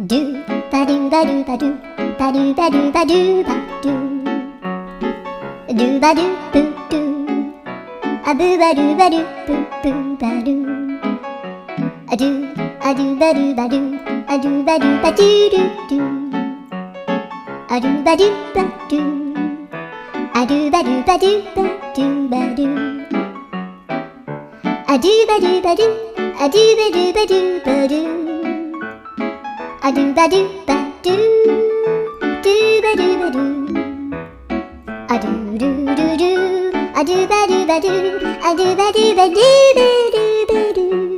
ドゥバドゥバドゥバドゥバドゥバドゥバドゥバドゥドゥバドゥブドゥアブバドゥバドゥブブバドゥアドゥアドゥバドゥバドゥアドゥバドゥバドゥドゥドゥアドゥバドゥバドゥアドゥバドゥバドゥバドゥバドゥアドゥバドゥバドゥアドゥバドゥバドゥバドゥアドゥバドゥバドゥドゥバドゥバドゥアドゥルルルアドゥバドゥバドゥアドゥバドゥバドゥバドゥ